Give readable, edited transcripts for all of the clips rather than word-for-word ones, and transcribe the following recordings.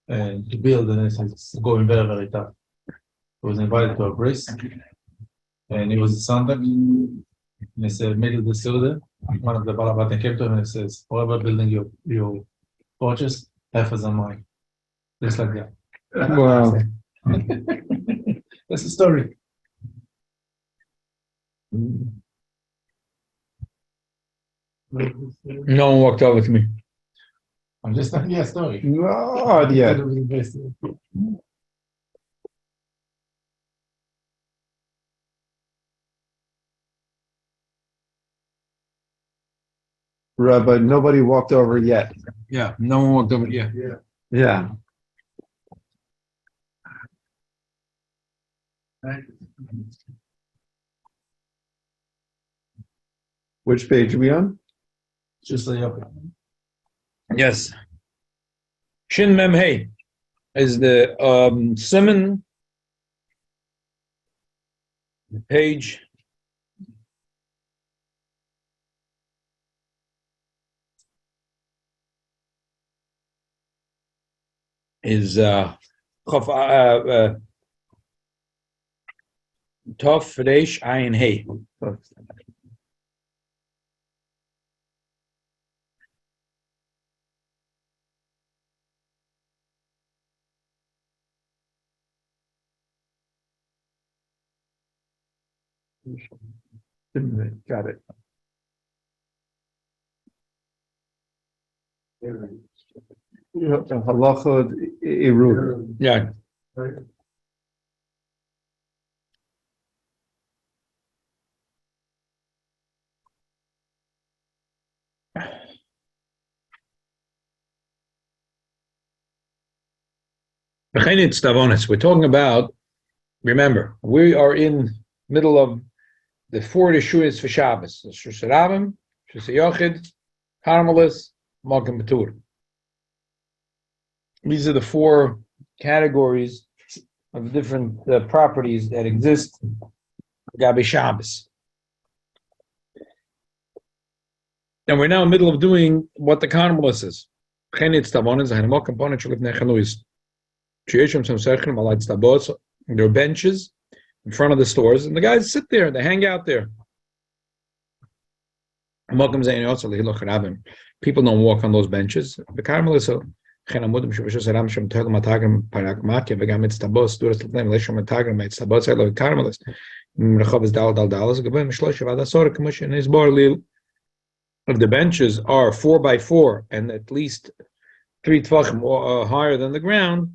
to build, and it's going very, very tough. He was invited to a bris, and it was Sunday. And he said, middle of the Suda, one of the Balabat came to him and says, whoever building your porches, half is on mine. Just like that. Wow. That's the story. No one walked over to me. I'm just telling you a story. Oh, yeah. Rabbi, nobody walked over yet. Yeah, no one walked over. Yeah. Yeah. Which page are we on? Just like okay. Yes. Shin Mem Hey is the simon. The page. Is Tov Reish Ayin Hey. Got it. Halachot Irud. Yeah. We're talking about, remember, we are in middle of the 4 Reshuous for Shabbos. Reshuous Rabim, Reshuous Yochid, Carmelis, Malkim Batur. These are the 4 categories of different properties that exist Gabi Shabbos. And we're now in the middle of doing what the Carmelis is. There are benches in front of the stores, and the guys sit there, they hang out there. People don't walk on those benches. The Carmelis if the benches are 4 by 4 and at least 3 tvachim higher than the ground,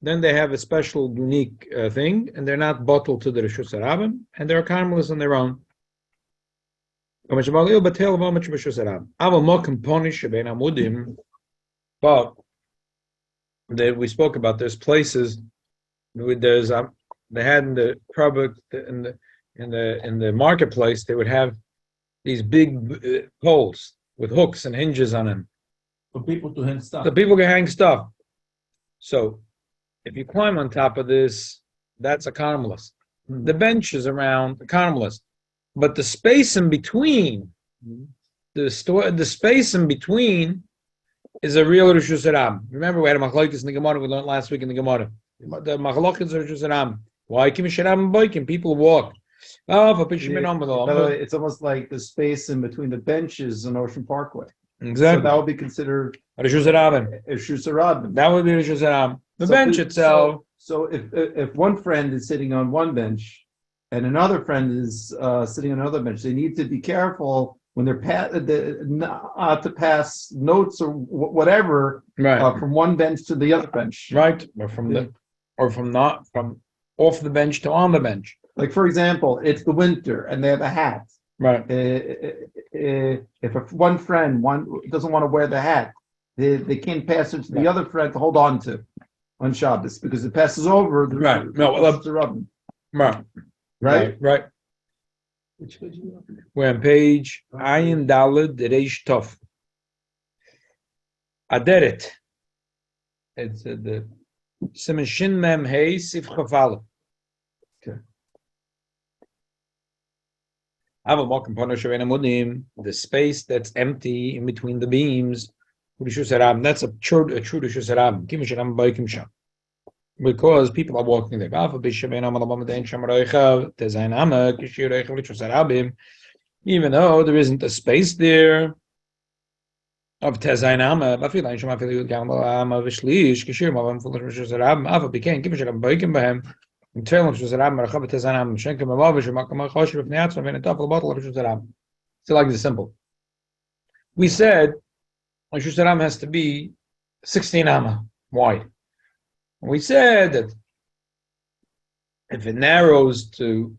then they have a special, unique thing, and they're not bottled to the Reshuous Rabim, and they're Carmelis on their own. But we spoke about, there's places, there's they had in the product in the marketplace, they would have these big poles with hooks and hinges on them. For people to hang stuff. The people can hang stuff. So if you climb on top of this, that's a Carmelis. The bench is around the Carmelis. But the space in between, the space in between is a real Reshuous Rabim. Remember, we had a machlokes in the Gemara, we learned last week in the Gemara. The machlokes is Reshuous Rabim. Why can people walk? It's almost like the space in between the benches on Ocean Parkway. Exactly. So that would be considered Reshuous Rabim. Reshuous Rabim. That would be Reshuous Rabim. The bench itself. So if one friend is sitting on one bench and another friend is sitting on another bench, they need to be careful when they're not to pass notes or whatever from one bench to the other bench. Right. Or from off the bench to on the bench. Like, for example, it's the winter and they have a hat. Right. If one friend doesn't want to wear the hat, they can't pass it to the other friend to hold on to on Shabbos because it passes over. Right. Right. Which page are you on? We're on page Ayin Daled Reish Tov. Aderet. It's the Siman Shin Mem Hey Sif Chafal. Okay. The space that's empty in between the beams, Reshuous Arab. That's a true Reshuous Arab. Kim Shalom Baikim Sham. Because people are walking there. Even though there isn't a space there of Tezainama, so like this simple. We said Reshuous Arab has to be 16 amma wide. We said that if it narrows to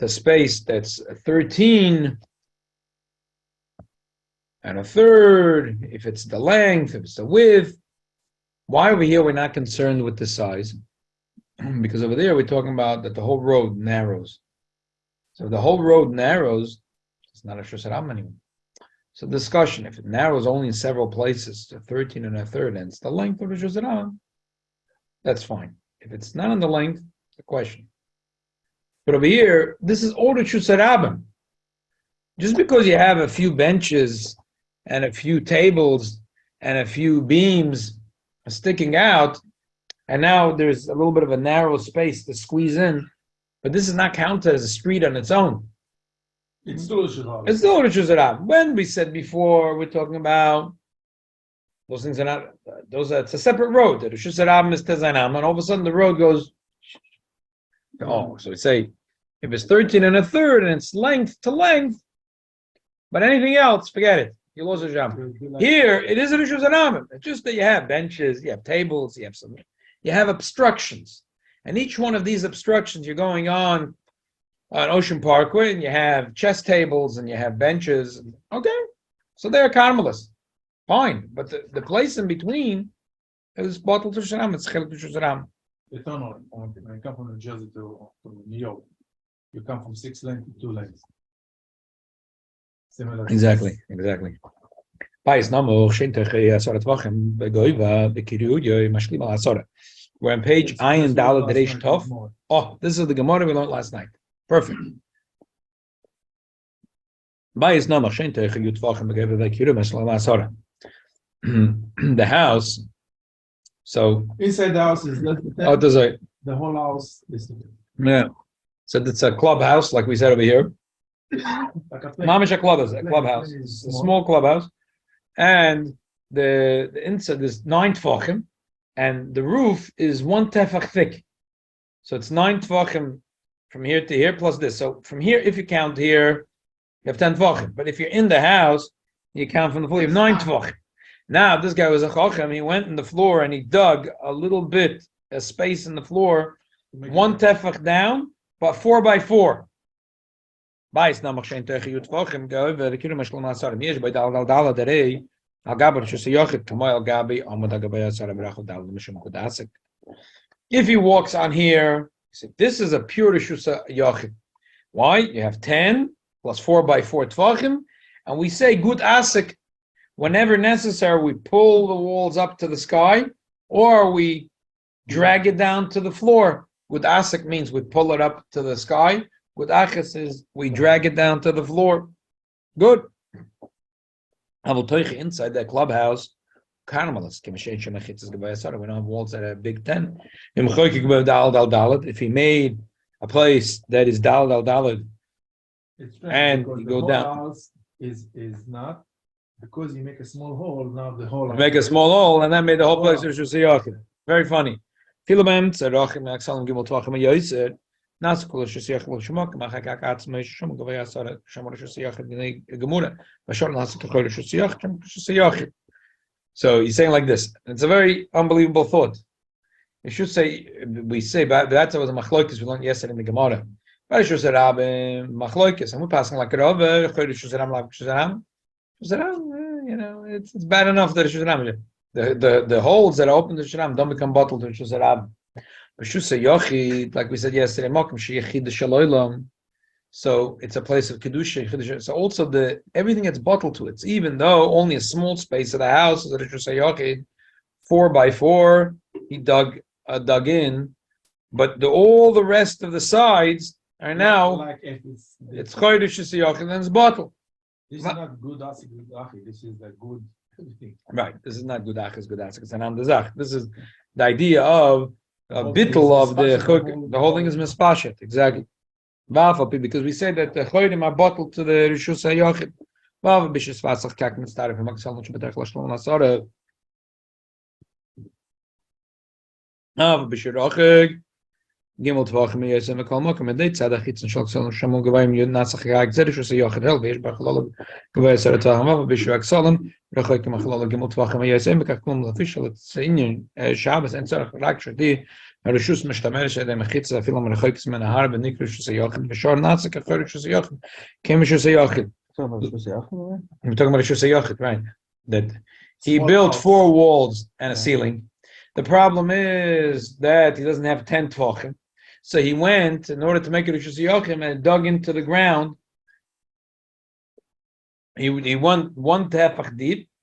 space that's 13 and a third, if it's the length, if it's the width, why over here we're not concerned with the size? Because over there we're talking about that the whole road narrows. So if the whole road narrows, it's not a Reshuous Arab anymore. So discussion, if it narrows only in several places to 13 and a third, and it's the length of Reshuous Arab, that's fine. If it's not on the length, it's a question. But over here, this is all Reshuous Arab. Just because you have a few benches and a few tables and a few beams sticking out, and now there's a little bit of a narrow space to squeeze in, but this is not counted as a street on its own. It's still Reshuous Arab. It's still Reshuous Arab. When we said before, we're talking about those things are not, it's a separate road. The Reshuous Arab is Tezainam, and all of a sudden the road goes, so we say, if it's 13 and a third and it's length to length, but anything else, forget it. You lost a job. Here, it is a Reshuous Arab. It's just that you have benches, you have tables, you have obstructions. And each one of these obstructions, you're going on Ocean Parkway, and you have chess tables, and you have benches. Okay, so they're carmelists. Fine, but the place in between is bottled to Sharam. It's Chelik to Sharam. When you come from New Jersey to New York, you come from 6 lanes to 2 lanes. Similar. Exactly. We're on page Ayin Daled Reish Tov. Oh, this is the Gemara we learned last night. Perfect. The house. So inside the house is the whole house is So it's a clubhouse, like we said over here. like a Mamish a clubhouse. It's a small clubhouse, and the inside is 9 tefachim, and the roof is 1 tefach thick. So it's 9 tefachim from here to here plus this. So from here, if you count here, you have 10 tefachim. But if you're in the house, you count from the floor. You have 9 tefachim. Now, this guy was a chochem. He went in the floor and he dug a little bit, a space in the floor, 1 tefach down, but 4 by 4. Bais na machshen tech yut tefachim go over the kilometer shel masar yesh by dal derei al gaber shus yochid kamo al gabi amad gabe asar brach dal mishum kodasik. If he walks on here, this is a pure Reshuous yochid. Why? You have 10 plus 4 by 4 tefachim, and we say good asik. Whenever necessary, we pull the walls up to the sky, or we drag it down to the floor. Good asik means we pull it up to the sky. Good achas is we drag it down to the floor. Good. Inside that clubhouse, carmelists. We don't have walls that are big 10. If he made a place that is dal, and you go down, house is not. Because you make a small hole, now the whole make a small hole, and that made the whole place Reshuous Yochid. Very funny. Filament said, "Rachim Aksalim Gimel Tvachim Yoyser." Naskol Reshuous Yochid Shemok Machak Atzmei Shem Gavay Asar Shem Reshuous Yochid Bnei Gemura. Vashon Nasik Kachol Reshuous Yochid. So he's saying like this. It's a very unbelievable thought. You should say we say, but that's was a machloikis we learned yesterday in the Gemara. Reshuous Arab machloikis, and we're passing like Rav Reshuous Arab like Reshuous Arab. It's bad enough that the holes that are open to Shram don't become bottled to Reshuous Arab. Reshuous Yochid, like we said yesterday, so it's a place of kedusha. So also everything gets bottled to it. So even though only a small space of the house is a Reshuous Yochid, 4 by 4, he dug in, but all the rest of the sides are now like it's Reshuous Yochid and it's bottled. This is not good asik. This is the good Right. This is not Gudach, it's Gudas, it's an Amdazach. This is the idea of a bittul of the chuk. The whole thing is mispashet, exactly. Because we say that the choyrim are bottled to the Reshuous HaYochid. Bishus Vasach Kak Mitzaref, Maksal Much Betech Lashon Nasara. Bishur Gimel Tvachim Yesem Kol Mokum and Deit Tzadach Hitzon Shalk Salom Shamon Gavayim Yud Natzach Gag Zerishus HaYochid Hel Veish Bachalol Gavay Sarataham Bishur Aksalam Rechoik Machalol Gimel Tvachim Yesem Kak Klum Lafishal It's Inyan Shabbos and Tzarach Rak Shadi Reshuous Mishtamer Shadem Chitza Filam Rechoik Smen Arba Nikrishus HaYochid Bishur Natzach Reshuous HaYochid Kem Reshuous HaYochid. We're talking about Reshuous HaYochid, right? That he built 4 walls and a ceiling. The problem is that he doesn't have 10 tvachim. So he went, in order to make it Reshuous HaYochid, and dug into the ground. He went 1 tefach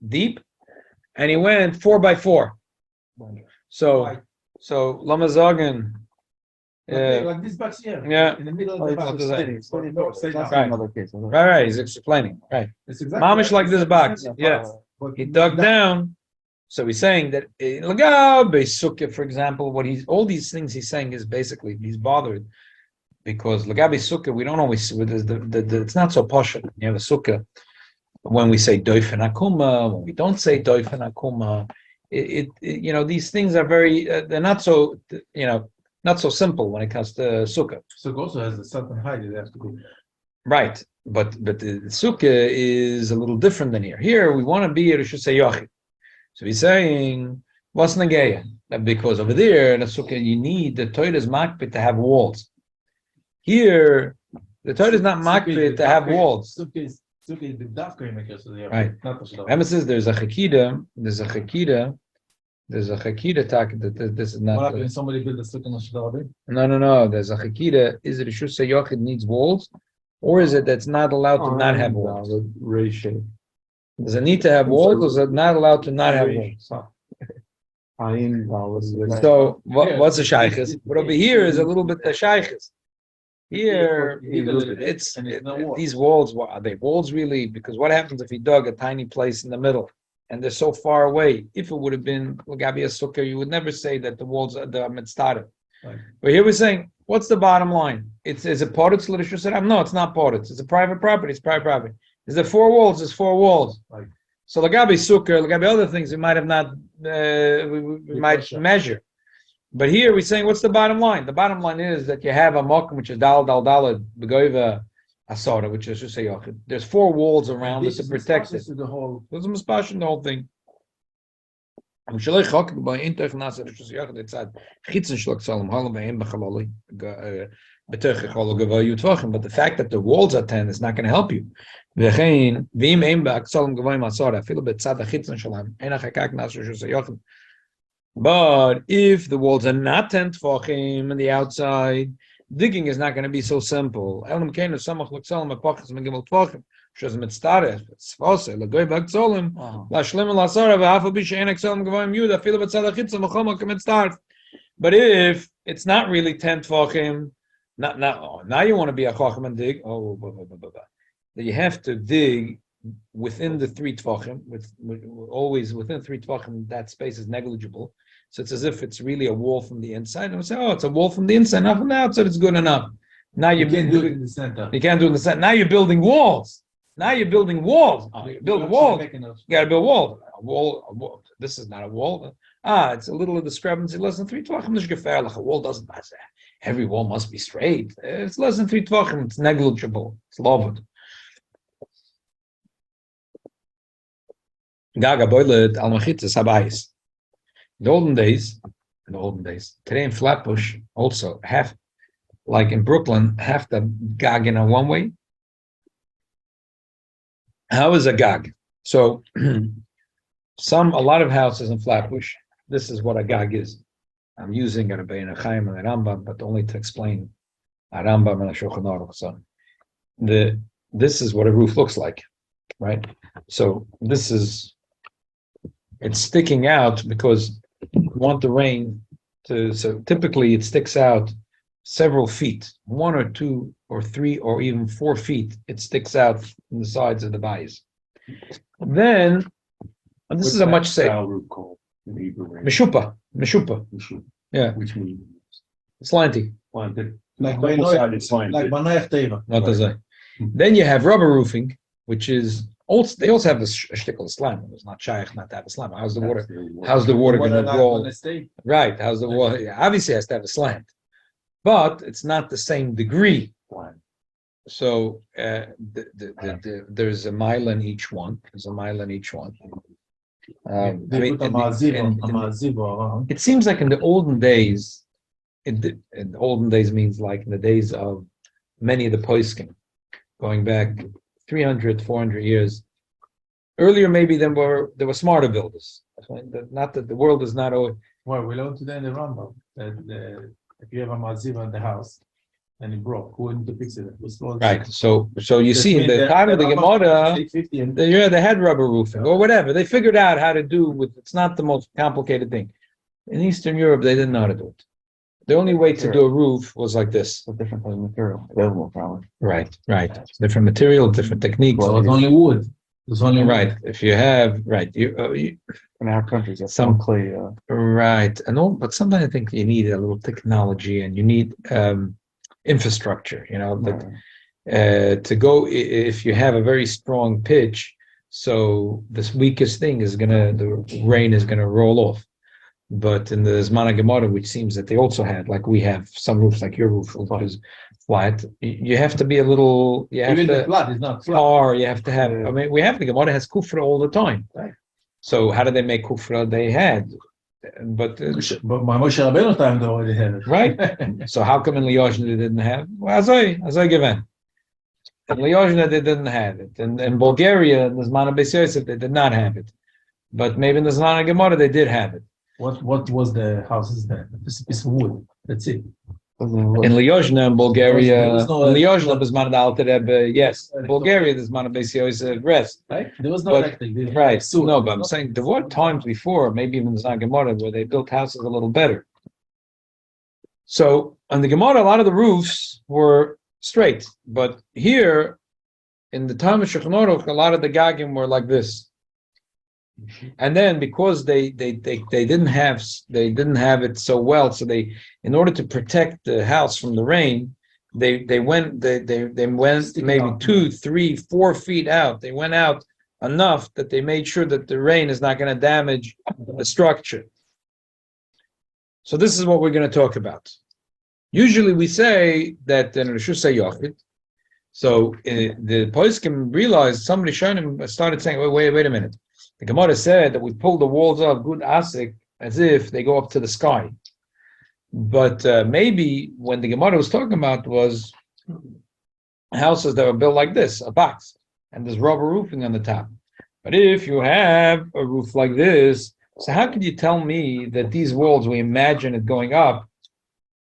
deep, and he went 4 by 4. So Lama Zagan. Like this box here. Yeah. In the middle of the box. Right. He's explaining. Right. It's exactly Mamish like this box. Yeah. He dug down. So he's saying that Lagabe Sukkah, for example, all these things he's saying is basically he's bothered because Lagabe Sukkah, we don't always it's not so posh. You have a Sukkah when we say Doifen Akuma, when we don't say Doifen Akuma, these things are very they're not so not so simple when it comes to Sukkah. Sukkah also has a certain height it has to go. Right, but the Sukkah is a little different than here. Here we want to be a Reshuous HaYochid. So he's saying, what's Nageya? Because over there, in the Sukkah, you need the Torah is makpid to have walls. Here, the Torah is not makpid to have walls. Sukkah is the dafka makers. Right. Remember says there's a chakida tak that this is not. What happens if somebody built a Sukkah in Shadabim? No. There's a chakida. Is it Reshuous HaYochid needs walls? Or is it that's not allowed to not have walls? Does it need to have walls, or is it not allowed to not have walls? So what's the shaykhis? But over here is a little bit the shaykhis. Here, these walls, are they walls really? Because what happens if he dug a tiny place in the middle and they're so far away? If it would have been Lagabi Sukkah, you would never say that the walls are the mitzvah. Right. But here we're saying, what's the bottom line? Is it parted to Reshuous HaYochid? No, it's not parted. It's a private property. It's private property. Is there 4 walls? There's 4 walls. Right. So Lagabi Sukkah, Lagabi other things, we might have not, we might measure. But here we're saying, what's the bottom line? The bottom line is that you have a mokum, which is dal, begoiva, asara, which is Reshuous HaYochid. There's 4 walls around it to protect it. There's a mispash in the whole thing. But the fact that the walls are 10 is not going to help you. But if the walls are not 10 tvachim on the outside, digging is not going to be so simple. Because but if it's not really 10 tvachim, now you want to be a chacham and dig. You have to dig within the 3 tvachim. Always within 3 tvachim, that space is negligible. So it's as if it's really a wall from the inside. And we say, it's a wall from the inside, not from the outside. It's good enough. Now you can't do it in the center. You can't do it in the center. Now you're building walls. You're building walls. You build walls. You got to build walls. A wall. This is not a wall. It's a little discrepancy. Less than 3 tvachim is gefährlich. A wall doesn't pass that. Every wall must be straight. It's less than 3 tvachim. It's negligible. It's loved. Gaga boilet al machitzes habayis. In the olden days, today in Flatbush also half, like in Brooklyn, half the gag in a one way. How is a gag? So a lot of houses in Flatbush, this is what a gag is. I'm using it in a Chaim and a Rambam, but only to explain a Rambam and a Shulchan Aruch. So this is what a roof looks like, right? So it's sticking out because you want the rain to, so typically it sticks out several feet, 1 or 2 or 3 or even 4 feet, it sticks out from the sides of the bayis. Then And this is a much safer. Style roof called in Hebrew. right? Meshupa. Yeah. Which means Slanty. planted. Like Double-sided slanted. like Banayach Teva. Not to say. Then you have rubber roofing, which is also, they also have a shtickle slam. It's not shaykh not to have a slam. How's the water going to roll? Right. How's the water? Yeah, obviously it has to have a slant, but it's not the same degree. So there's a mile in each one. There's a mile in each one. I mean, it seems like in the olden days, in the olden days means like in the days of many of the poskim, going back 300, 400 years. Earlier, maybe there were smarter builders. Not that the world is not always. Well, we learned today in the Rambam that if you have a maziva in the house and it broke, who wouldn't fix it? Right. So you see in the time of the Gemara, they had rubber roofing or whatever. They figured out how to do with. It's not the most complicated thing. In Eastern Europe, they didn't know how to do it. The only way to do a roof was like this. A different kind of material available, probably. Right. Different material, different techniques. Well, it's only wood. It's only right. If you have you in our countries, that's some clay. Right, and all, but sometimes I think you need a little technology and you need infrastructure. You know, to go if you have a very strong pitch. So this weakest thing the rain is gonna roll off. But in the Zman Gemara, which seems that they also had, like we have some roofs, like your roof is flat. You have to be a little. Even the flat is not flat. Or you have to have. I mean, we have the Gemara has kufra all the time. Right. So how did they make kufra? They had, but my Moshe Rabbeinu time they already had it. Right. So how come in Liozna they didn't have? Well, as I given. In Liozna they didn't have it, and in Bulgaria, in the Zman of Beis Yosef, they did not have it. But maybe in the Zman of Gemara they did have it. What was the houses there? Just a piece of wood. That's it. In Liozna, in Bulgaria, There was no- in Liozna, there's man Alter Rebbe, yes. In Bulgaria, there's man Beis Yosef, rest. Right? There was no But- electric. Right. No, but I'm saying there were times before, maybe even in the Gemara, where they built houses a little better. So on the Gemara, a lot of the roofs were straight, but here, in the time of Shulchan Aruch, a lot of the gagim were like this. And then because they didn't have it so well, so they, in order to protect the house from the rain, they went maybe 2, 3, 4 feet out. They went out enough that they made sure that the rain is not going to damage the structure. So this is what we're going to talk about. Usually we say that in Reshuous Yochid. So the poskim realized, somebody started saying, wait a minute. The Gemara said that we pull the walls up good asik as if they go up to the sky. But maybe when the Gemara was talking about was houses that were built like this, a box, and there's rubber roofing on the top. But if you have a roof like this, so how could you tell me that these walls, we imagine it going up,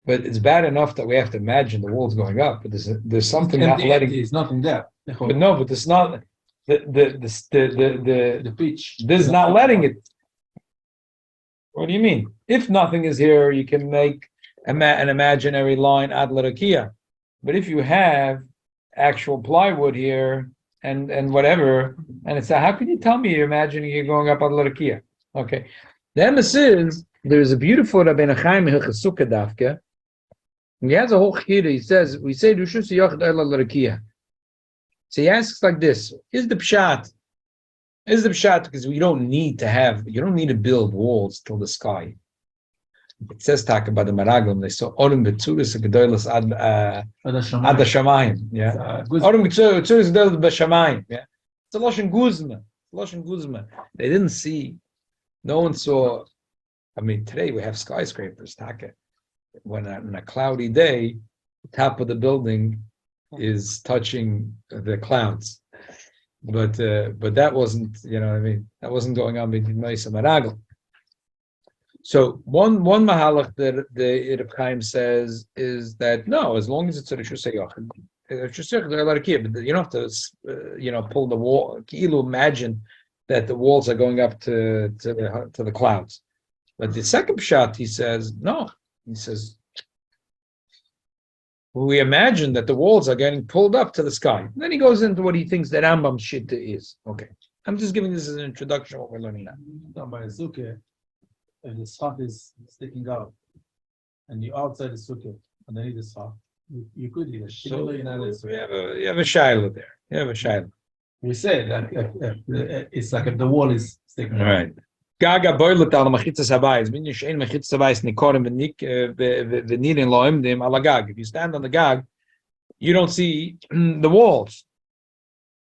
but it's bad enough that we have to imagine the walls going up, but there's something not letting. It's not in there. But no, but it's not. The pitch. This is not letting it. What do you mean? If nothing is here, you can make an imaginary line ad l'rakia. But if you have actual plywood here and whatever, and it's how can you tell me you're imagining you're going up ad l'rakia? Okay. The emes is there's a beautiful Rabbeinu Chaim Hilchos Sukkah Dafka. He has a whole chida. He says we say Reshuous Yochid ad l'rakia. So he asks like this: Is the pshat because you don't need to build walls till the sky. It says talk about the Meraglim. They saw Orim Betzuris Gedolos ad Hashamayim. Yeah, Orim Betzuris Gedolos b'Shamayim. Yeah, it's a Lashon Guzma. They didn't see. No one saw. I mean, today we have skyscrapers. Taka, when on a cloudy day, the top of the building is touching the clouds, but that wasn't, that wasn't going on between Meis and Meragel. So one mahalach that the Reb Chaim says is that no, as long as it's a Reshuous Yochid, but you don't have to pull the wall. Ki'ilu imagine that the walls are going up to the clouds. But the second pshat, he says no. He says, we imagine that the walls are getting pulled up to the sky. And then he goes into what he thinks that Rambam Shitta is. Okay. I'm just giving this as an introduction to what we're learning now. No, by the sukkah, if the schach is sticking out, and you're outside the sukkah, underneath the schach, you could eat it. So Even though you're not in the sukkah. you have a shiloh there. You have a shiloh. We say that it's like if the wall is sticking out. Right. Gaga boilet al machitzas habayis. Bin yishein machitzas habayis nikorim v'nirin lo'imdim ala gag. If you stand on the gag, you don't see the walls.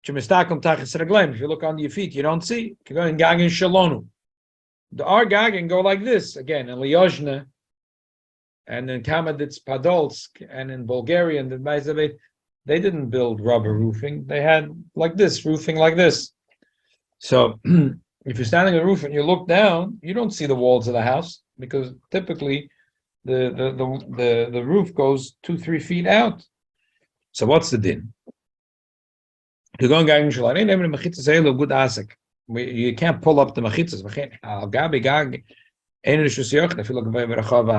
If you look under your feet, you don't see. You go in gag in shalonu. Our gag can go like this again in Lyozhne, and in Kamadits Podolsk, and in Bulgaria and the Maizabet. They didn't build rubber roofing. They had like this, roofing like this. So if you're standing on the roof and you look down, you don't see the walls of the house because typically the roof goes 2-3 feet out. So what's the din? You're going you can't pull up the machitzas. If you look at Arba,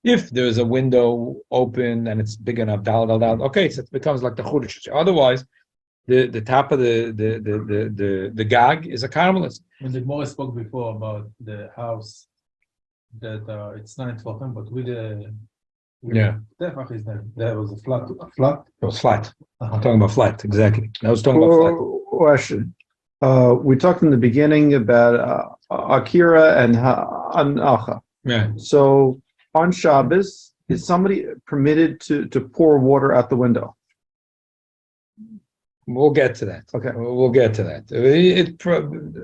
if there's a window open and it's big enough, okay, so it becomes like the chudish. Otherwise, the top of the gag is a caramelist. When the Gemara spoke before about the house that it's not in Tvachim, but with the Tefach is that was a flat. It was flat. I'm talking about flat, exactly. I was talking about flat. Question. We talked in the beginning about Akira and Hanacha. Yeah. So on Shabbos, is somebody permitted to pour water out the window? We'll get to that. Okay. We'll get to that.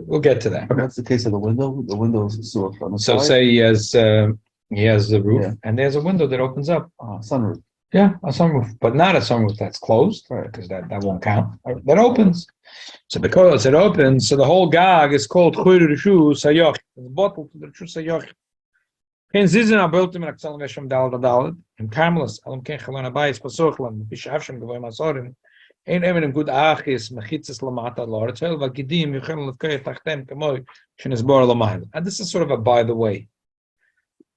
We'll get to that. That's the case of the window. The window is sort of on the So side. say he has the roof, Yeah. and there's a window that opens up. Sunroof. Yeah, a sunroof, but not a sunroof that's closed, right? Because that won't count. That opens. So because it opens, so the whole gag is called Reshuous Hayoch. It's bottled to the Reshuous Hayoch. Ken zizin abeltim and aksalim vesham dalad and carmelis alam ken chalon abayis pasochlan bishavshem gavoy masorim. Ein emenim good achis mechitzes lamata lor tel vagidim yuchel lefkei tachtem kamoy shenisbor lamayl. And this is sort of a by the way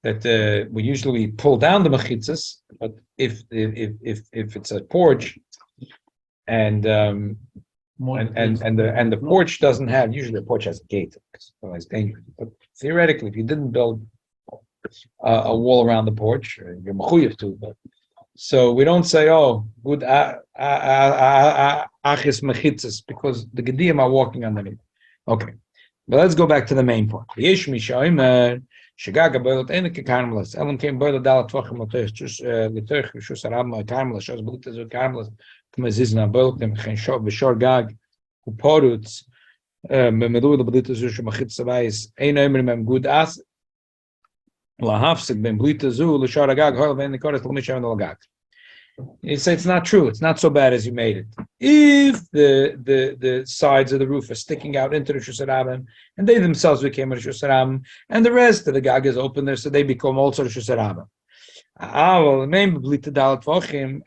that we usually pull down the mechitzes, but if it's a porch and the porch doesn't have, usually a porch has a gate because otherwise it's dangerous. But theoretically, if you didn't build a wall around the porch, you're mechuyev to. But so we don't say, oh, good achis mechitzes, because the gedim are walking underneath. Okay, but let's go back to the main point. Yesh mishayimer shagaga boilot enik karmelis. Elam came boilot dalat tvachim letoich Reshuous Arba karmelis shos belit azu karmelis k'mezizna boilot dem chen shor b'shor gag uporutz memelu belit azu shemachitz sabayis ein omer mem good as lahafsik ben belit azu l'shor gag hol ben nikoris l'mishav l'gag. You say it's not true. It's not so bad as you made it. If the sides of the roof are sticking out into the Reshuous Arba, and they themselves became a Reshuous Arba, and the rest of the gag is open there, so they become also Reshuous Arba. Well, the main blita dalat tvachim,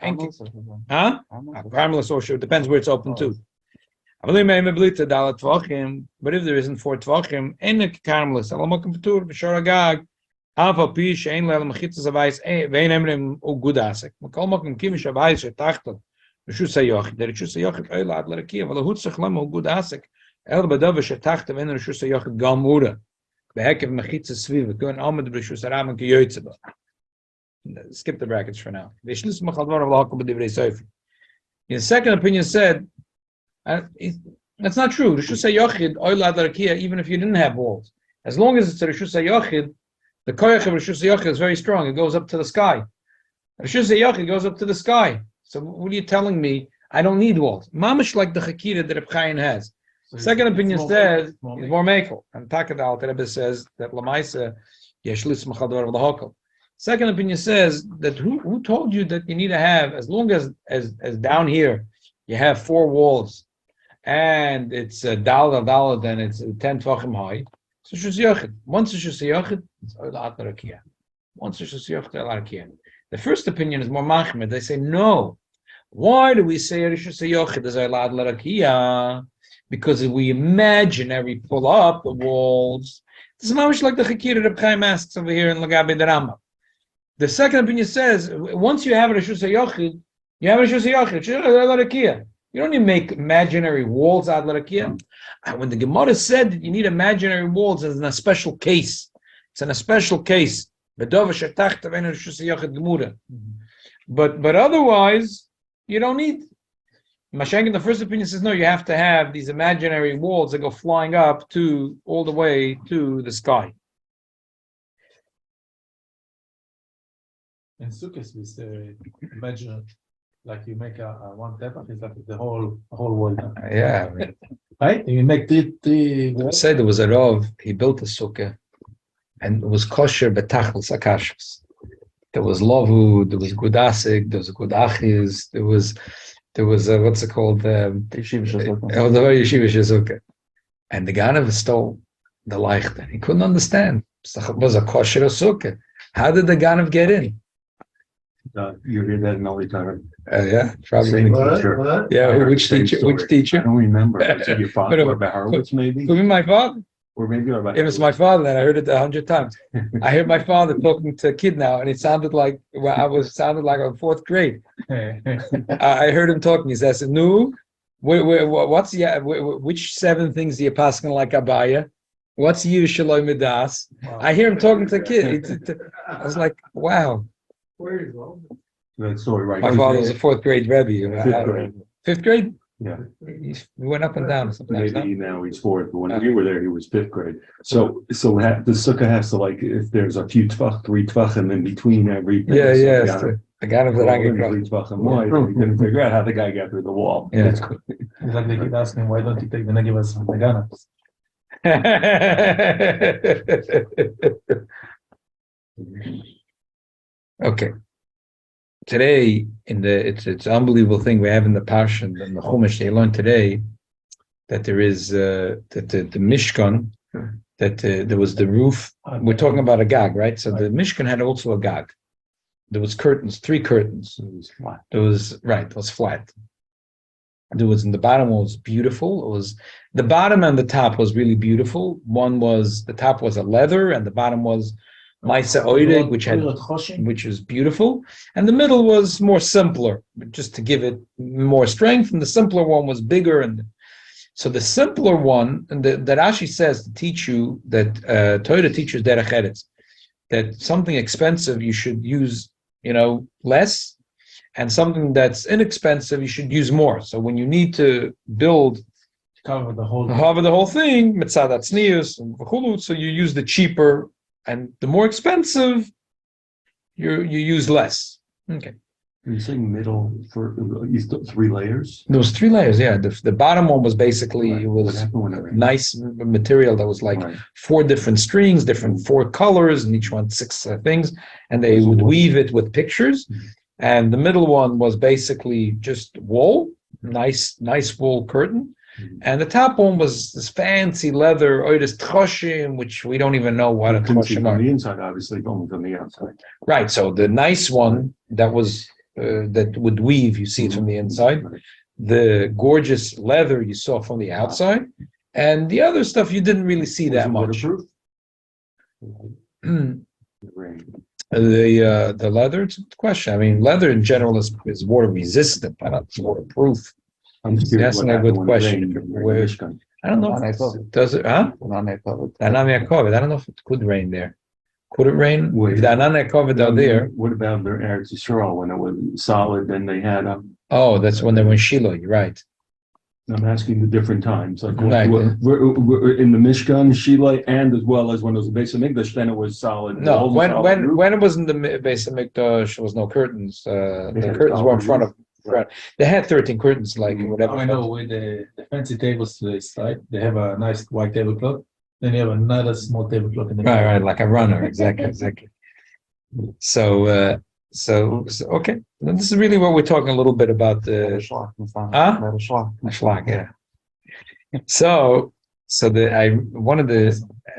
harmless or sure, depends where it's open to. But if there isn't 4 tvachim, enik harmless. Alamokim patur b'shor gag. Ava pish ein lel mechitzas avais vein emrim u gudasek. Makol mokim kimish avais shetachtot Reshuous Hayoch. The Reshuous Hayoch oilad l'rakia, but hutzach lema u gudasek. El badav shetachtot vein Reshuous Hayoch gamura. Behekev mechitzas sviva. Going on with the Reshuous Arba kiyotzeba. Skip the brackets for now. The second opinion said that's not true. Reshuous Hayoch oilad l'rakia, even if you didn't have walls, as long as it's a Reshuous Hayoch. The koyach of Reshuous Hayoch is very strong. It goes up to the sky. Reshuous Hayoch goes up to the sky. So what are you telling me? I don't need walls. Mamish like the chakira that Reb Chaim has. Second opinion says is more mekel. And Takadal Rebbe says that lamaisa yeshlis machador v'lahokol. Second opinion says that who told you that you need to have, as long as down here you have 4 walls and it's dal then it's 10 tvachim high. So Reshuous Hayoch. Once Reshuous Hayoch, it's oilat l'rakia. Once Reshuous Hayoch, oilat l'rakia. The first opinion is more machmir. They say no. Why do we say Reshuous Hayoch is oilat l'rakia? Because if we imaginary pull up the walls, this is much like the chakira Reb Chaim asks over here in Lagabe the Rambam. The second opinion says once you have Reshuous Hayoch, You have a Reshuous Yachid. You don't need to make imaginary walls out of Rakia. When the Gemara said that you need imaginary walls, it's in a special case. It's in a special case. But otherwise, you don't need. Mashenk in the first opinion says no. You have to have these imaginary walls that go flying up to all the way to the sky. In Sukkot, we say, imagine, like you make a one tepach, it's like the whole wall. Yeah. Right? You make three walls. Said there was a Rav. He built a sukkah, and it was kosher betachlis akashos. There was lovu, there was gudasik, there was gudachis, there was what's it called? The yeshiva shazukah. And the Ganav stole the leichter. He couldn't understand. It was a kosher sukkah. How did the Ganav get in? You hear that in all the time. Yeah, probably. What? Yeah, which Same teacher? story. Which teacher? I don't remember. Was it your father or Horowitz, maybe? Could be my father. Or maybe about. If it's my father, then I heard it 100 times. I heard my father talking to a kid now, and it sounded like sounded like I'm fourth grade. I heard him talking. He says, "No, what's which 7 things do you pass on like Abaya? What's you Shalom Midas?" I hear him talking to a kid. I was like, "Wow." That story, right? My father was a 4th grade Rebbe. 5th grade. 5th grade? Yeah. We went up and down sometimes. Maybe now he's 4th, but when we were there, he was 5th grade. So the sukkah has to, like, if there's a few tvach, 3 tvachim in between every. I got him that I get 3 tvachim wide. We couldn't figure out how the guy got through the wall. Yeah. It's like they keep asking, why don't you take the negivas from the Ghana? Okay. Today, it's an unbelievable thing we have in the Parshas and the Chumash. They learned today that there is that the Mishkan, that there was the roof. We're talking about a gag, right? So the Mishkan had also a gag. There was curtains, 3 curtains. It was flat. It was flat. There was in the bottom was beautiful. It was the bottom and the top was really beautiful. The top was a leather, and the bottom was Maisa Oirig, which was beautiful, and the middle was more simpler, just to give it more strength. And the simpler one was bigger, and so the simpler one, and that Rashi says to teach you that Torah teaches derech eretz, that something expensive you should use, less, and something that's inexpensive you should use more. So when you need to build, Cover the whole thing, mitzadat tznius and v'chulu, so you use the cheaper. And the more expensive, you use less. Okay. Are you saying middle for 3 layers? There was 3 layers. Yeah, the bottom one was basically Right. it was What happened when it rained? nice material that was like Right. 4 different strings, different 4 colors, and each one 6 things, and they would weave it with pictures. And the middle one was basically just wool, nice wool curtain. And the top one was this fancy leather, oidus troshim, which we don't even know what a troshim are. On the inside, obviously, only from the outside. Right. So the nice one that was that would weave, you see it from the inside. Right. The gorgeous leather you saw from the outside, and the other stuff you didn't really see that much. Waterproof? The Rain. leather, it's a good question. I mean, leather in general is water resistant, but not waterproof. I'm just curious That's what a happened good when it question. rained during the Where- Mishkan. I don't know. Does it? Huh? I don't know if it could rain there. Could it rain? Wait. If the Ananei Kovet are there. What about their Eretz Yisrael when it was solid? Then they had Oh, that's when they were in Shiloh. You're right. I'm asking the different times, like Right. we're in the Mishkan, Shiloh, and as well as when it was the base of English, then it was solid. No, almost when solid when roof. when it was in the base of Mikdash, there was no curtains. The had curtains were in front of. Right. They had 13 curtains, like whatever. I know with the fancy tables to the side, they have a nice white tablecloth. Then you have another small tablecloth in the Right, like a runner, exactly. So okay. Now, this is really what we're talking a little bit about the Schlag, yeah. So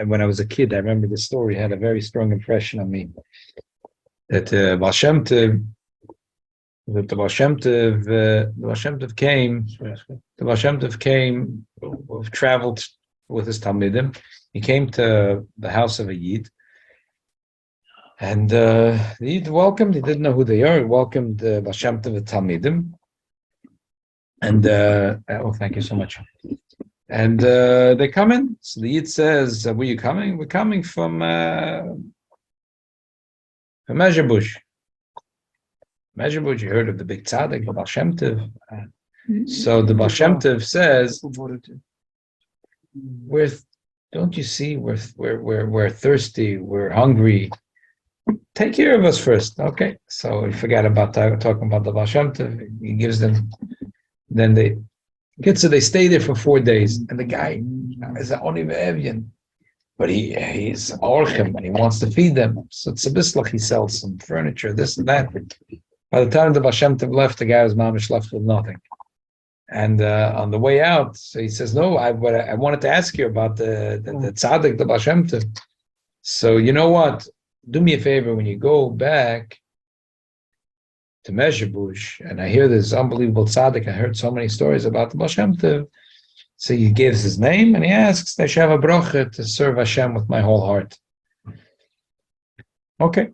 when I was a kid, I remember the story had a very strong impression on me. That the Baal Shem Tov came, traveled with his Talmidim. He came to the house of a Yid, And he welcomed, he didn't know who they are, he welcomed Baal Shem Tov Talmidim. And, oh, thank you so much. And they come in. So the Yid says, where are you coming? We're coming from Mezhebush. Mezhebush, you heard of the big tzaddik, the Baal Shem Tov. So the Baal Shem Tov says, don't you see, we're thirsty, we're hungry. Take care of us first. Okay. So we forgot about talking about the Baal Shem Tov. He gives them, then they stay there for 4 days. And the guy is only Evian, but he's Orchem and he wants to feed them. So it's a bislach, he sells some furniture, this and that. By the time the Baal Shem Tov left, the guy was mamish left with nothing. And on the way out, so he says, no, I wanted to ask you about the tzaddik, the Baal Shem Tov. So you know what? Do me a favor, when you go back to Mezhebush, and I hear this unbelievable tzaddik, I heard so many stories about the Baal Shem Tov. So he gives his name and he asks, I should have a bracha to serve Hashem with my whole heart. Okay.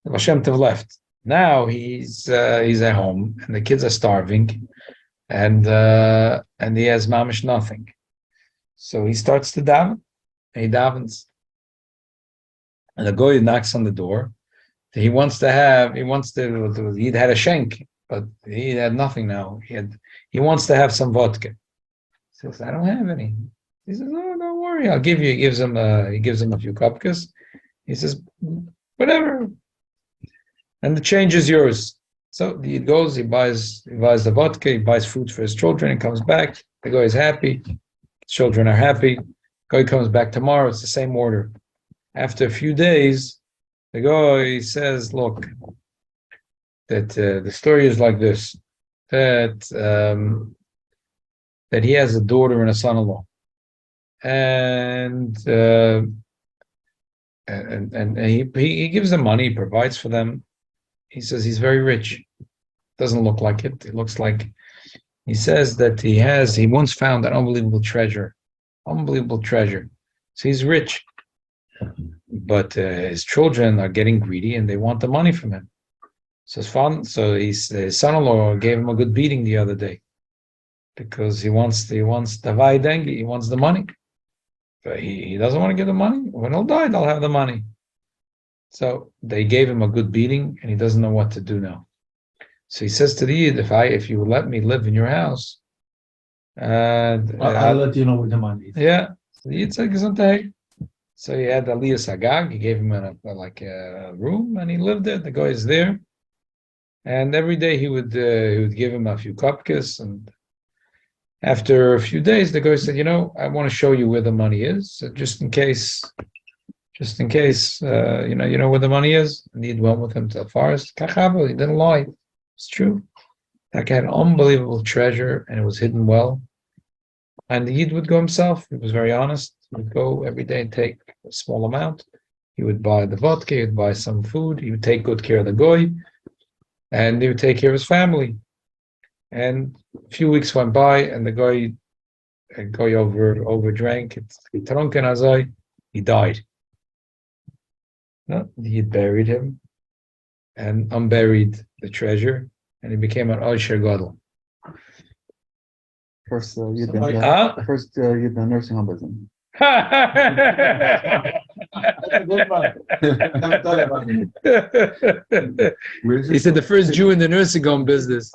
The Baal Shem Tov left. Now he's at home and the kids are starving, and he has mamish nothing. So he starts to daven. He davens. And the goy knocks on the door. He had a shenk, but he had nothing now. He wants to have some vodka. He says, I don't have any. He says, no, don't worry, I'll give you. He gives him a few cupcakes. He says, whatever. And the change is yours. So he goes, he buys the vodka, he buys food for his children, he comes back, the guy is happy, children are happy, guy comes back tomorrow, it's the same order. After a few days, the guy says, look, that the story is like this, that he has a daughter and a son-in-law. And he gives them money, he provides for them. He says he's very rich. Doesn't look like it. It looks like, he says that he once found an unbelievable treasure. So he's rich. But his children are getting greedy and they want the money from him. So his son-in-law gave him a good beating the other day because he wants the dengi, he wants the money. But he doesn't want to give the money. When he'll die, they'll have the money. So they gave him a good beating and he doesn't know what to do now. So he says to the Yid, if you will let me live in your house, I'll let you know with the money. Yeah. So the Yid said, so he had Aliyah Sagag, he gave him a room and he lived there. The guy is there. And every day he would give him a few cupcakes. And after a few days, the guy said, I want to show you where the money is. So just in case, you know where the money is. And he went with him to the forest. He didn't lie. It's true. That guy had an unbelievable treasure and it was hidden well. And the Yid would go himself. He was very honest. He would go every day and take a small amount. He would buy the vodka, he would buy some food, he would take good care of the goy, and he would take care of his family. And a few weeks went by and the goy overdrank, he died. No, he buried him and unburied the treasure, and he became an Oisher Gadol. First, you've been nursing home business. He said the first Jew in the nursing home business.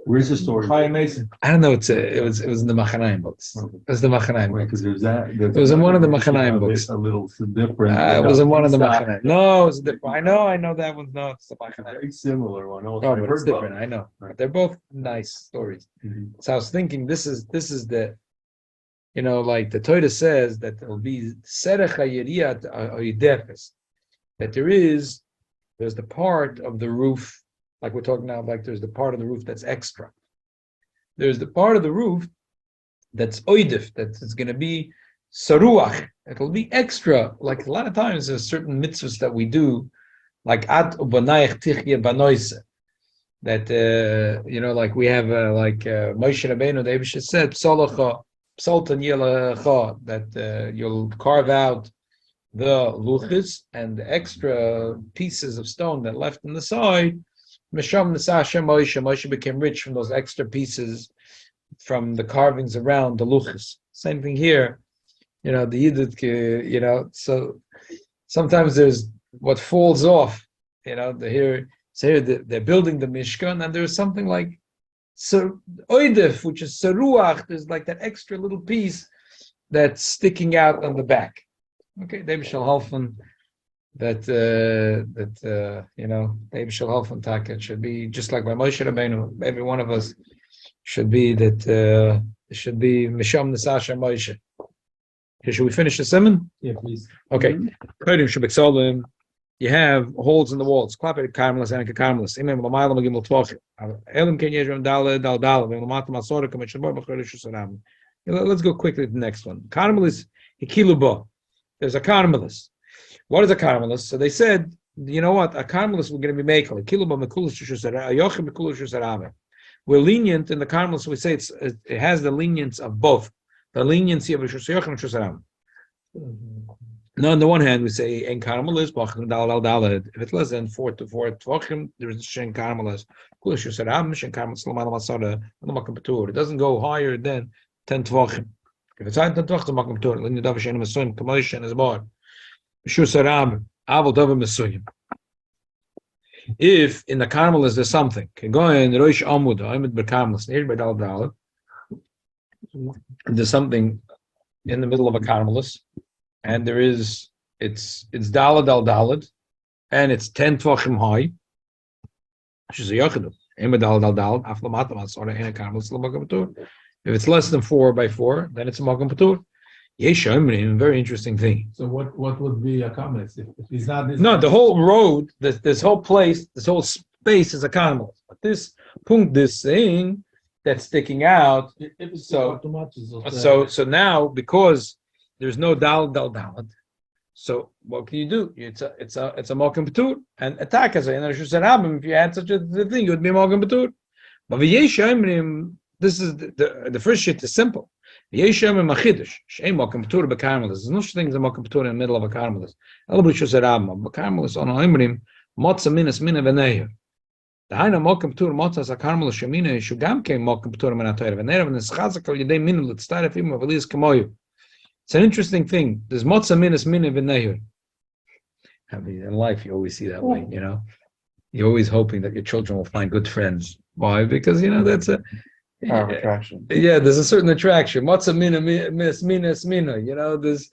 Where's the story? Amazing. I don't know. It was in the Machanaim books. It was the Machanaim books. Because there's that. It was in one of the Machanaim books. A little different. It was in one of the Machanaim. No, it's different. I know that one. No, it's the Machanaim. Very similar one. No, but it's different. I know. But they're both nice stories. Mm-hmm. So I was thinking, this is the, like the Torah says that there will be serech hayiriyat oidefes, that there's the part of the roof, like we're talking now, like there's the part of the roof that's extra. There's the part of the roof that's oidef, that is going to be saruach. It'll be extra. Like a lot of times there's certain mitzvahs that we do, like at ubanayich tichye banoise, that like we have Moshe Rabbeinu, the Eibush said, psalacha, psaltan yelacha, that you'll carve out the luchis and the extra pieces of stone that left on the side, Moshe became rich from those extra pieces from the carvings around the luchis. Same thing here. The Yidit, so sometimes there's what falls off. Here they're building the Mishkan, and there's something like oidef, which is seruach. There's like that extra little piece that's sticking out on the back. Okay, David shall helfen that David shall helfen taket should be just like by Moshe Rabbeinu. Every one of us should be that. Should be Misham Nesasha Moshe. Okay, should we finish the sermon? Yeah, please. Okay. You have holes in the walls. Let's go quickly to the next one. Carmelis Hikilubo. There's a carmelis. What is a carmelis? So they said, you know what? A carmelis we're going to be making. We're lenient in the carmelis. We say it has the lenience of both. The leniency of Rishus Yochim and Rishus Aram. Now, on the one hand, we say en carmelis, if it's less than 4 to 4 tvachim, there is shen carmelis. It doesn't go higher than 10 tvachim. If it's higher than 10 tvachim, makom patur. Then you davar shenim mesuyim, kamosh and azbar. Rishus Aram, avol davar mesuyim. If in the carmelis there's something, can go in Rosh Amud, Amud Berkarmelis, near by Dal Dal. There's something in the middle of a carmelis, and it's Dalad Dal Dalad, and it's 10 tvachim high, which is a Yochid. Amud Dal Dal Dal, Aflamatam Asora in a carmelis, Makom patur. If it's less than 4 by 4, then it's a Makom patur. Yeshomrim, very interesting thing. So what would be a carmelis if it's not this? No, the whole road, this whole place, this whole space is a carmelis. But this thing that's sticking out. So now because there's no dal, so what can you do? It's a mokum patur and attack as in Rishus Harabim. If you had such a thing, it would be mokum patur. But v'yeshomrim, this is the first shit is simple. There's no such thing as a mokum patur in the middle of a carmelis. Carmelis on Oimrim, motza minas mina v'neir. The Haina mokum patur motza as a carmelis shemina shugam came mokum patur menatoyer v'neir v'neschazak al yedei minu l'tztaref im v'liz kamoyu. It's an interesting thing. There's motza minas mina v'neir. I mean, in life you always see that way. You're always hoping that your children will find good friends. Why? Because that's a Power of attraction. Yeah, there's a certain attraction. Matzah mina, there's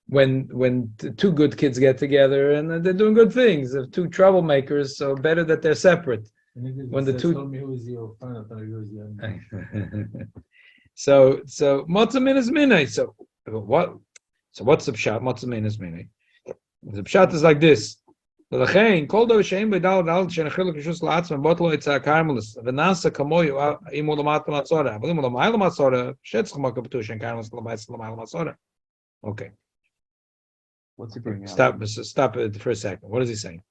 when two good kids get together and they're doing good things. If two troublemakers, so better that they're separate. When the two. Tell me who is your friend, I'll tell you who is your enemy. So matzah mina. So what? So what's the pshat? Matzah mina. The pshat is like this. ולכן, כל דבר שאין בדל דל שנחילק רשוס לעצמם, בוטלו יצא הקרמלס, ונעשה כמוהו, אם הוא למד למצורה, אבל אם הוא למד למצורה, שצריך מוקר פתור שאין קרמלס למד למצורה. Okay. What's he bringing out? Stop it for a second. What is he saying?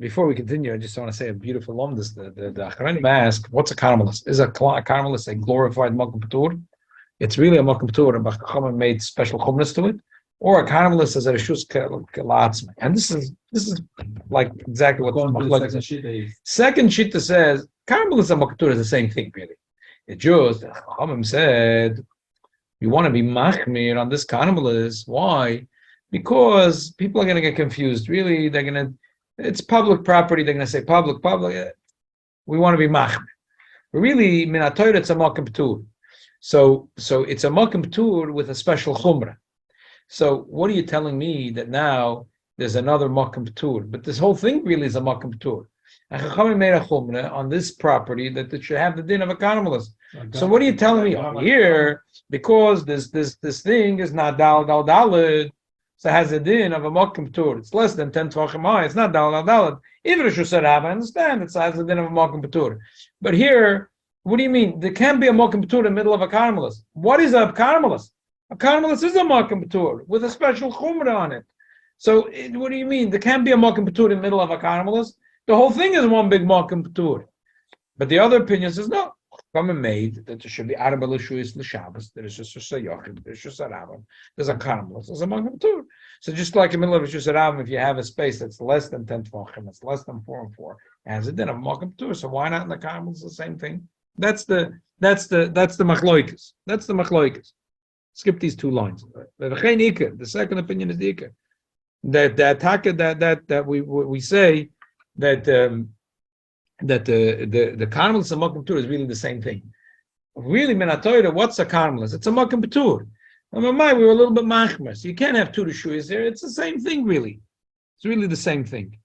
Before we continue, I just want to say a beautiful lomdus. The Achronim ask, what's a karmelis? Is a karmelis a glorified mokum patur? It's really a mokum patur, but Chachamim made special chumras to it. Or a carmelis as a Reshuous Kalatzma. And this is like exactly what the second shita says. Carmelis and Makatur is the same thing, really. It just Chachamim said you want to be machmir on this carmelis. Why? Because people are going to get confused. Really, it's public property. They're going to say public. We want to be machmir. But really, minatoyr it's a makom patur. So it's a makom patur with a special chumrah. So what are you telling me that now there's another makom patur? But this whole thing really is a makom patur. And Chachamim made a chumrah on this property that it should have the din of a carmelis. So what are you telling me over here? Because this thing is not dalad, so it has a din of a makom patur. It's less than 10 tvachim high. It's not dalad. Even Reshuous Harabim, I understand it has a din of a makom patur. But here, what do you mean? There can't be a makom patur in the middle of a carmelis. What is a carmelis? A carmelis is a makom patur with a special chumrah on it. So what do you mean? There can't be a makom patur in the middle of a carmelis. The whole thing is one big makom patur. But the other opinion says no. Common made that there should be Arba Reshuous Shabbos. There is just a Yochid, there's just a Rabban, there's a Karmelis, there's a Magam too. So just like in the middle of Reshuous Rabban, if you have a space that's less than 10 Tvachim, it's less than 4 and 4, it has a din of Magam too. So why not in the Karmelis the same thing? That's the Machloikas. That's the Machloikas. Skip these 2 lines. The second opinion is the Ikar. That we say that the Karmelis and Makom Tur is really the same thing. Really, Minatoida, what's a Karmelis? It's a Makom Tur. We were a little bit machmer. So you can't have 2 Reshuos there. It's the same thing, really. It's really the same thing. I'm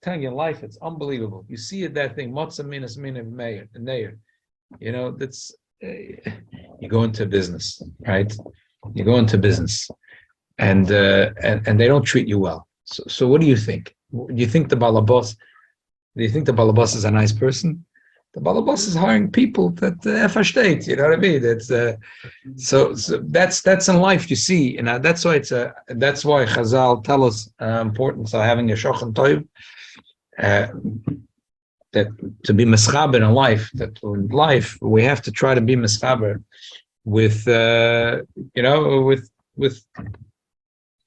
telling you, in life, it's unbelievable. You see it, that thing, Motzah Minas Mina Neir. You know, that's you go into business, right? You go into business, and they don't treat you well. So what do you think? Do you think the balabos? Do you think the balabos is a nice person? The balabos is hiring people that state. You know what I mean? That's so that's in life. You see, and that's why that's why Chazal tell us importance of having a shochan toiv. That to be mischaber in life, that in life we have to try to be mischaber with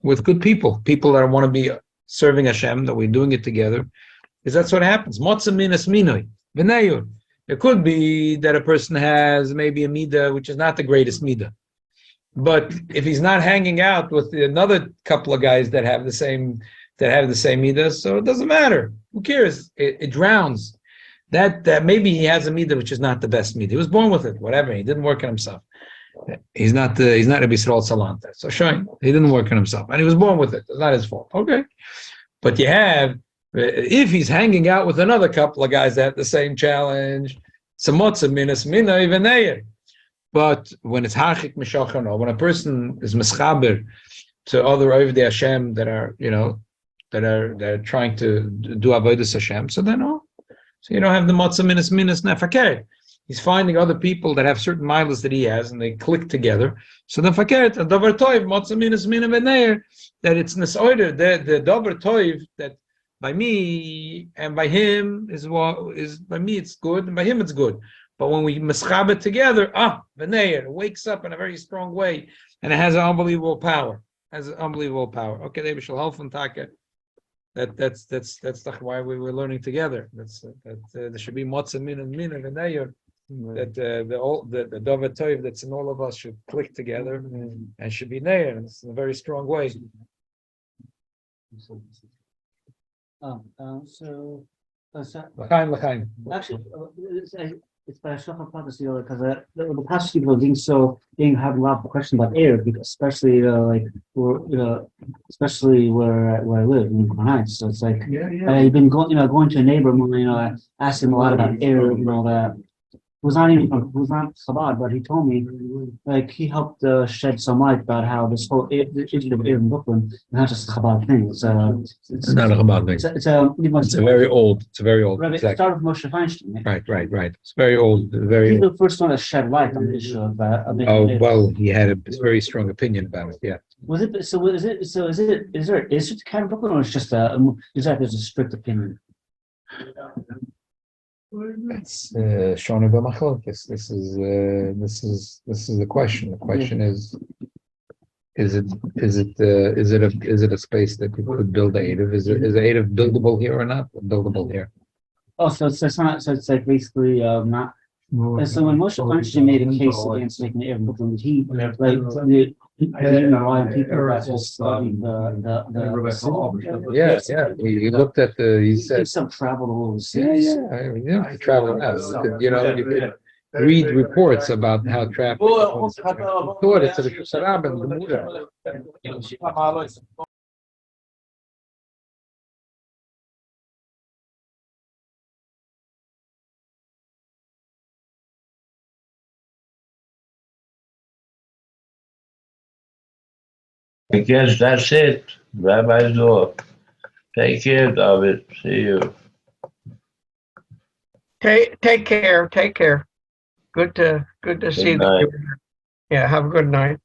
with good people that want to be serving Hashem, that we're doing it together, because that's what happens. Motzah minas minoi v'neyur. It could be that a person has maybe a midah which is not the greatest midah, but if he's not hanging out with another couple of guys that have the same midah, so it doesn't matter. Who cares? It drowns. That maybe he has a midah which is not the best midah. He was born with it. Whatever. He didn't work on himself. He's not a Bisrael Salanta. So showing he didn't work on himself, and he was born with it. It's not his fault. Okay, but you have, if he's hanging out with another couple of guys that have the same challenge, samotza minas mina even there. But when it's hachik mishachano, when a person is mischaber to other Ovdei Hashem that are trying to do avodas Hashem, so then so you don't have the motzah minas nefakeh. He's finding other people that have certain milas that he has, and they click together. So the fakert, the davar toiv, motzah minas mina v'neir, that it's nesoider, the davar toiv, that by me and by him is by me it's good, and by him it's good. But when we meschab it together, v'neir, it wakes up in a very strong way, and it has an unbelievable power. Okay, they shall help from Taka. That's why we were learning together. There should be motzah mina v'neir. That the Dover Toiv that's in all of us should click together and should be there, and it's in a very strong way. L'chaim. Actually, it's by a shochan practice, because the past people have a lot of questions about air, especially especially where I live in Heights. So it's like I've been going to a neighbor, asked him a lot about air and all that. Who's not Chabad, but he told me, he helped shed some light about how this whole issue of air in Brooklyn is not just a Chabad thing. It's not a Chabad thing. It's a very old. Right, exactly. It started with Moshe Feinstein. Right. It's very old. He's the first one to shed light on the issue of well, he had a very strong opinion about it. Yeah. Is there an issue to Karen Brooklyn, or it's just there's a strict opinion? It's Shona b'machlokes. This is the question. The question is it a space that you could build a Eidav? Is the Eidav buildable here or not buildable here? Oh, so it's not. So it's like basically not. So when Moshe Feinstein made a case against making the Eidav Brooklyn, he didn't rely on people that just studied the Yeah. He looked at he said some travel overseas. Yeah. Travel out. You could read reports about how traffic. Thought it's a Sarab and the I guess that's it. Rabbi Zor. Take care, David. See you. Take care. Good to see you. Yeah, have a good night.